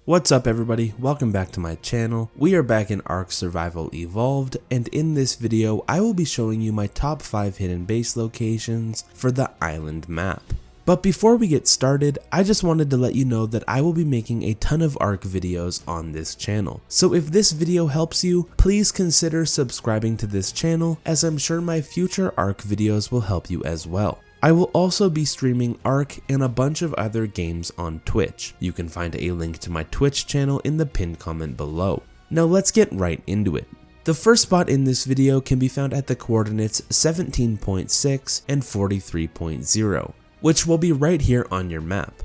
What's up everybody, welcome back to my channel. We are back in Ark Survival Evolved, and in this video I will be showing you my top 5 hidden base locations for the island map. But before we get started, I just wanted to let you know that I will be making a ton of Ark videos on this channel. So if this video helps you, please consider subscribing to this channel, as I'm sure my future Ark videos will help you as well. I will also be streaming Ark and a bunch of other games on Twitch. You can find a link to my Twitch channel in the pinned comment below. Now let's get right into it. The first spot in this video can be found at the coordinates 17.6 and 43.0, which will be right here on your map.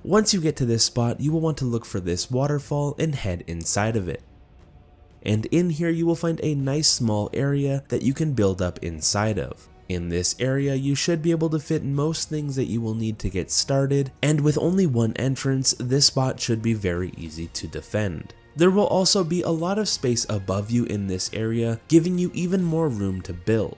Once you get to this spot, you will want to look for this waterfall and head inside of it. And in here you will find a nice small area that you can build up inside of. In this area you should be able to fit most things that you will need to get started, and with only one entrance, this spot should be very easy to defend. There will also be a lot of space above you in this area, giving you even more room to build.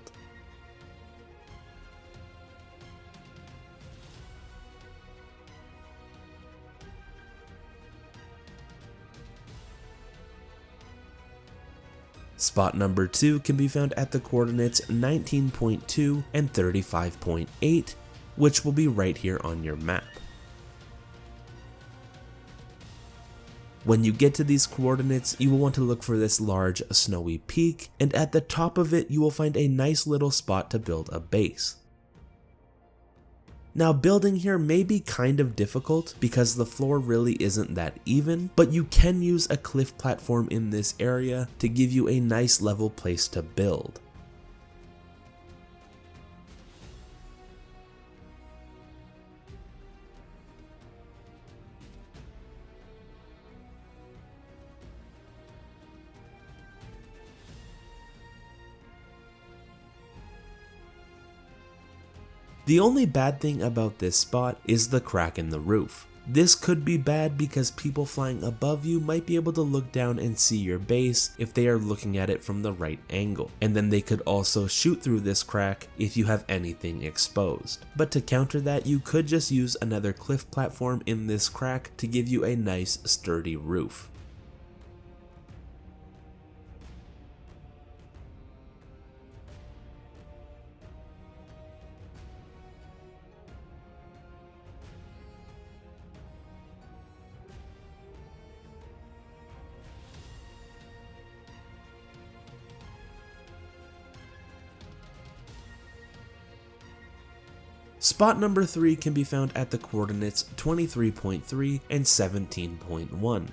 Spot number 2 can be found at the coordinates 19.2 and 35.8, which will be right here on your map. When you get to these coordinates, you will want to look for this large snowy peak, and at the top of it you will find a nice little spot to build a base. Now building here may be kind of difficult because the floor really isn't that even, but you can use a cliff platform in this area to give you a nice level place to build. The only bad thing about this spot is the crack in the roof. This could be bad because people flying above you might be able to look down and see your base if they are looking at it from the right angle, and then they could also shoot through this crack if you have anything exposed. But to counter that, you could just use another cliff platform in this crack to give you a nice sturdy roof. Spot number 3 can be found at the coordinates 23.3 and 17.1,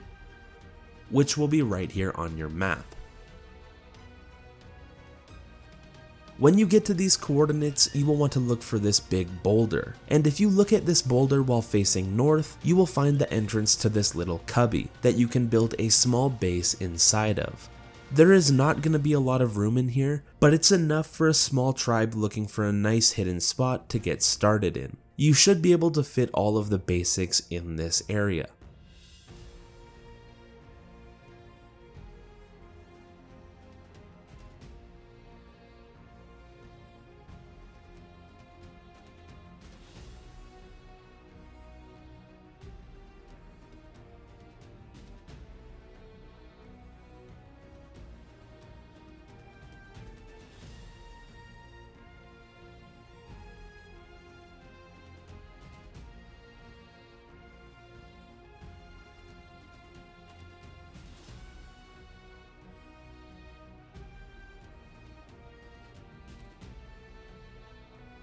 which will be right here on your map. When you get to these coordinates, you will want to look for this big boulder, and if you look at this boulder while facing north, you will find the entrance to this little cubby that you can build a small base inside of. There is not going to be a lot of room in here, but it's enough for a small tribe looking for a nice hidden spot to get started in. You should be able to fit all of the basics in this area.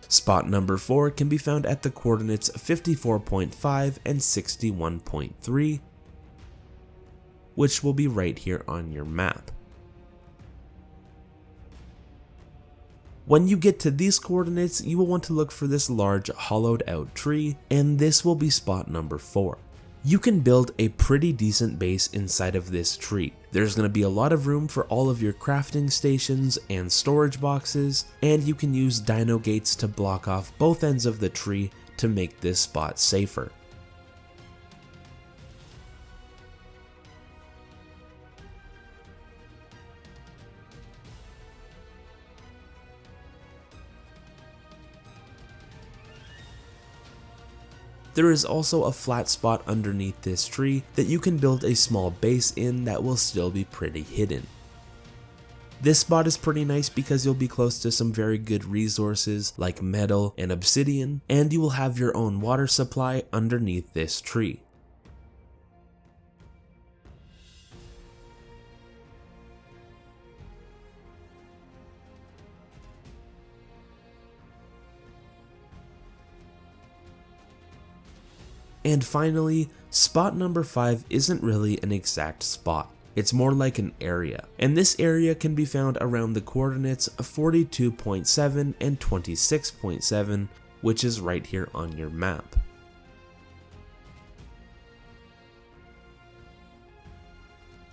Spot number 4 can be found at the coordinates 54.5 and 61.3, which will be right here on your map. When you get to these coordinates, you will want to look for this large hollowed out tree, and this will be spot number 4. You can build a pretty decent base inside of this tree. There's going to be a lot of room for all of your crafting stations and storage boxes, and you can use dino gates to block off both ends of the tree to make this spot safer. There is also a flat spot underneath this tree that you can build a small base in that will still be pretty hidden. This spot is pretty nice because you'll be close to some very good resources like metal and obsidian, and you will have your own water supply underneath this tree. And finally, spot number 5 isn't really an exact spot. It's more like an area, and this area can be found around the coordinates 42.7 and 26.7, which is right here on your map.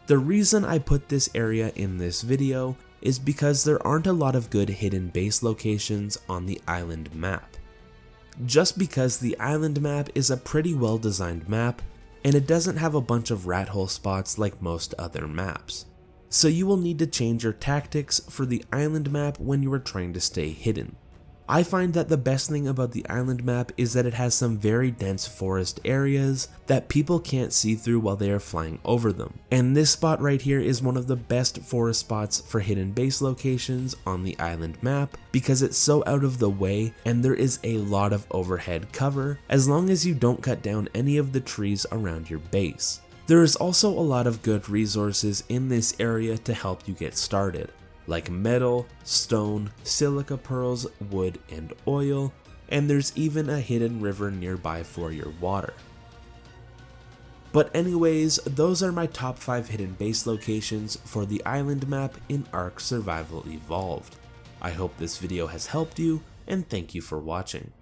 The reason I put this area in this video is because there aren't a lot of good hidden base locations on the island map. Just because the island map is a pretty well designed map, and it doesn't have a bunch of rat hole spots like most other maps. So you will need to change your tactics for the island map when you are trying to stay hidden. I find that the best thing about the island map is that it has some very dense forest areas that people can't see through while they are flying over them. And this spot right here is one of the best forest spots for hidden base locations on the island map because it's so out of the way and there is a lot of overhead cover as long as you don't cut down any of the trees around your base. There is also a lot of good resources in this area to help you get started, like metal, stone, silica pearls, wood, and oil, and there's even a hidden river nearby for your water. But anyways, those are my top 5 hidden base locations for the island map in Ark Survival Evolved. I hope this video has helped you, and thank you for watching.